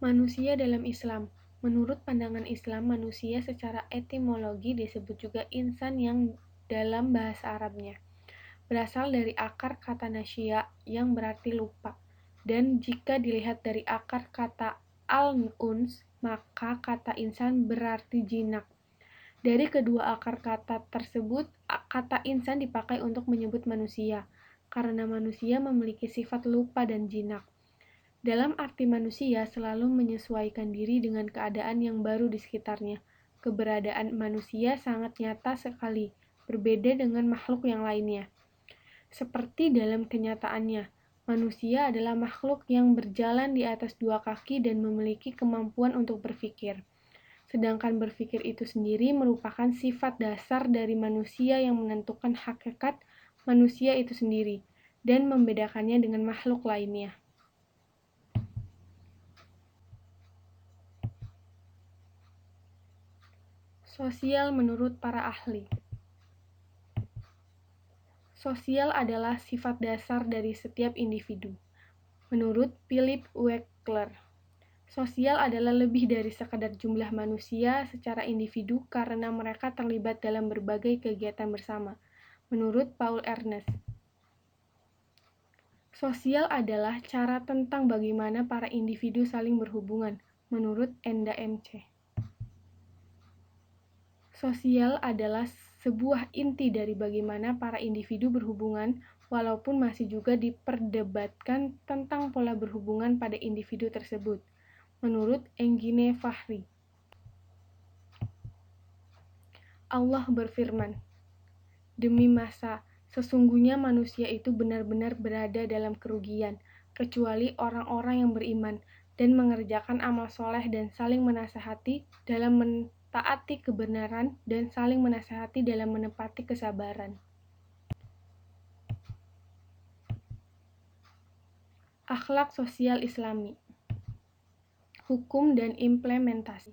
Manusia dalam Islam. Menurut pandangan Islam, manusia secara etimologi disebut juga insan yang dalam bahasa Arabnya berasal dari akar kata nasya yang berarti lupa. Dan jika dilihat dari akar kata al-uns, maka kata insan berarti jinak. Dari kedua akar kata tersebut, kata insan dipakai untuk menyebut manusia, karena manusia memiliki sifat lupa dan jinak. Dalam arti manusia selalu menyesuaikan diri dengan keadaan yang baru di sekitarnya. Keberadaan manusia sangat nyata sekali, berbeda dengan makhluk yang lainnya. Seperti dalam kenyataannya, manusia adalah makhluk yang berjalan di atas dua kaki dan memiliki kemampuan untuk berpikir. Sedangkan berpikir itu sendiri merupakan sifat dasar dari manusia yang menentukan hakikat manusia itu sendiri dan membedakannya dengan makhluk lainnya. Sosial menurut para ahli. Sosial adalah sifat dasar dari setiap individu. Menurut Philip Weckler, sosial adalah lebih dari sekadar jumlah manusia secara individu karena mereka terlibat dalam berbagai kegiatan bersama. Menurut Paul Ernst, sosial adalah cara tentang bagaimana para individu saling berhubungan. Menurut Enda MC, sosial adalah sebuah inti dari bagaimana para individu berhubungan, walaupun masih juga diperdebatkan tentang pola berhubungan pada individu tersebut. Menurut Engine Fahri, Allah berfirman, "Demi masa, sesungguhnya manusia itu benar-benar berada dalam kerugian, kecuali orang-orang yang beriman dan mengerjakan amal soleh dan saling menasihati dalam mentaati kebenaran dan saling menasihati dalam menepati kesabaran." Akhlak sosial Islami. Hukum dan implementasi.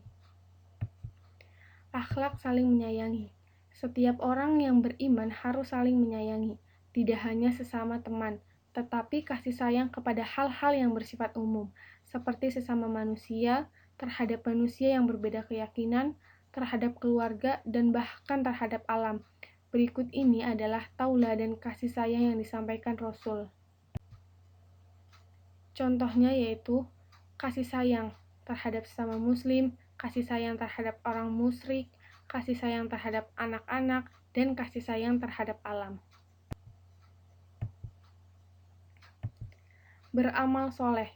Akhlak saling menyayangi. Setiap orang yang beriman harus saling menyayangi, tidak hanya sesama teman, tetapi kasih sayang kepada hal-hal yang bersifat umum, seperti sesama manusia, terhadap manusia yang berbeda keyakinan, terhadap keluarga, dan bahkan terhadap alam. Berikut ini adalah tauladan kasih sayang yang disampaikan Rasul. Contohnya yaitu kasih sayang terhadap sesama muslim, kasih sayang terhadap orang musyrik, kasih sayang terhadap anak-anak, dan kasih sayang terhadap alam. Beramal soleh.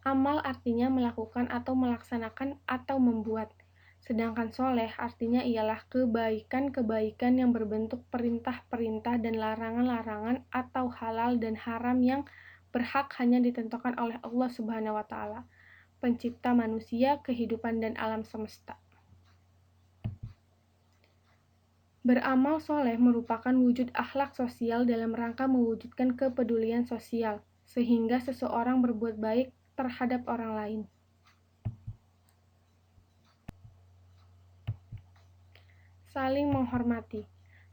Amal artinya melakukan atau melaksanakan atau membuat. Sedangkan soleh artinya ialah kebaikan-kebaikan yang berbentuk perintah-perintah dan larangan-larangan atau halal dan haram yang berhak hanya ditentukan oleh Allah Subhanahu wa Ta'ala, pencipta manusia, kehidupan, dan alam semesta. Beramal soleh merupakan wujud akhlak sosial dalam rangka mewujudkan kepedulian sosial, sehingga seseorang berbuat baik terhadap orang lain. Saling menghormati.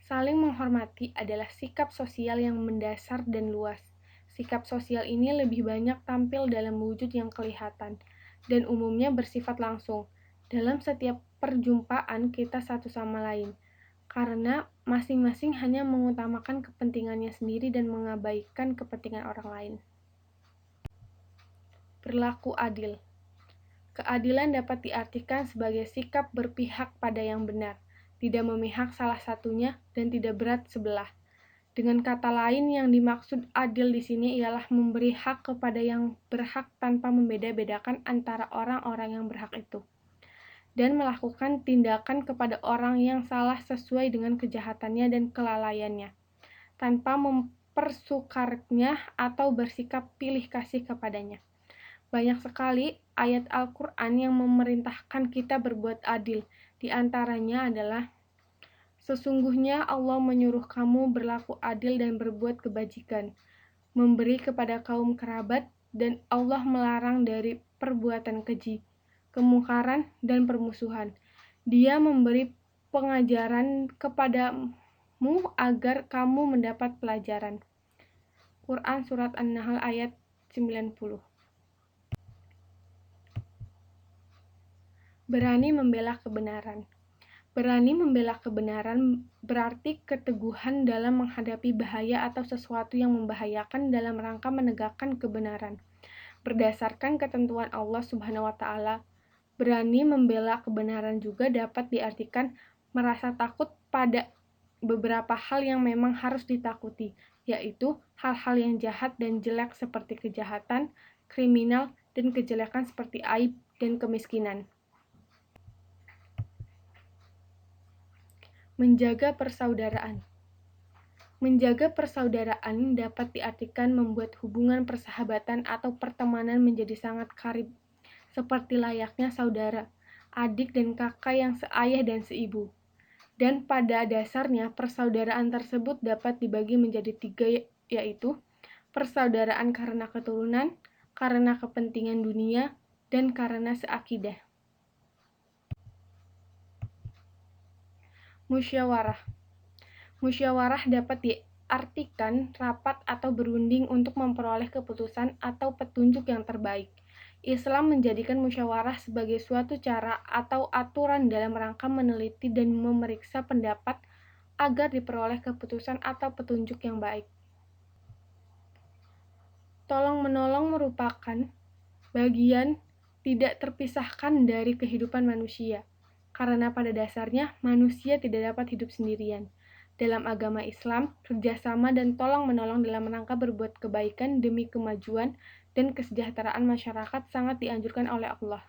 Saling menghormati adalah sikap sosial yang mendasar dan luas. Sikap sosial ini lebih banyak tampil dalam wujud yang kelihatan, dan umumnya bersifat langsung, dalam setiap perjumpaan kita satu sama lain, karena masing-masing hanya mengutamakan kepentingannya sendiri dan mengabaikan kepentingan orang lain. Berlaku adil. Keadilan dapat diartikan sebagai sikap berpihak pada yang benar, tidak memihak salah satunya, dan tidak berat sebelah. Dengan kata lain, yang dimaksud adil di sini ialah memberi hak kepada yang berhak tanpa membeda-bedakan antara orang-orang yang berhak itu, dan melakukan tindakan kepada orang yang salah sesuai dengan kejahatannya dan kelalaiannya, tanpa mempersukarnya atau bersikap pilih kasih kepadanya. Banyak sekali ayat Al-Quran yang memerintahkan kita berbuat adil. Di antaranya adalah, "Sesungguhnya Allah menyuruh kamu berlaku adil dan berbuat kebajikan, memberi kepada kaum kerabat, dan Allah melarang dari perbuatan keji, kemungkaran, dan permusuhan. Dia memberi pengajaran kepadamu agar kamu mendapat pelajaran." Quran Surat An-Nahl ayat 90. Berani membela kebenaran. Berani membela kebenaran berarti keteguhan dalam menghadapi bahaya atau sesuatu yang membahayakan dalam rangka menegakkan kebenaran. Berdasarkan ketentuan Allah Subhanahu wa Ta'ala, berani membela kebenaran juga dapat diartikan merasa takut pada beberapa hal yang memang harus ditakuti, yaitu hal-hal yang jahat dan jelek seperti kejahatan, kriminal, dan kejelekan seperti aib dan kemiskinan. Menjaga persaudaraan. Menjaga persaudaraan dapat diartikan membuat hubungan persahabatan atau pertemanan menjadi sangat karib, seperti layaknya saudara, adik dan kakak yang seayah dan seibu. Dan pada dasarnya persaudaraan tersebut dapat dibagi menjadi 3, yaitu persaudaraan karena keturunan, karena kepentingan dunia, dan karena seakidah. Musyawarah. Musyawarah dapat diartikan rapat atau berunding untuk memperoleh keputusan atau petunjuk yang terbaik. Islam menjadikan musyawarah sebagai suatu cara atau aturan dalam rangka meneliti dan memeriksa pendapat agar diperoleh keputusan atau petunjuk yang baik. Tolong-menolong merupakan bagian tidak terpisahkan dari kehidupan manusia, karena pada dasarnya manusia tidak dapat hidup sendirian. Dalam agama Islam, kerjasama dan tolong-menolong dalam rangka berbuat kebaikan demi kemajuan dan kesejahteraan masyarakat sangat dianjurkan oleh Allah.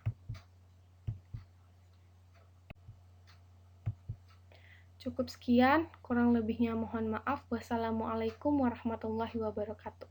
Cukup sekian, kurang lebihnya mohon maaf. Wassalamualaikum warahmatullahi wabarakatuh.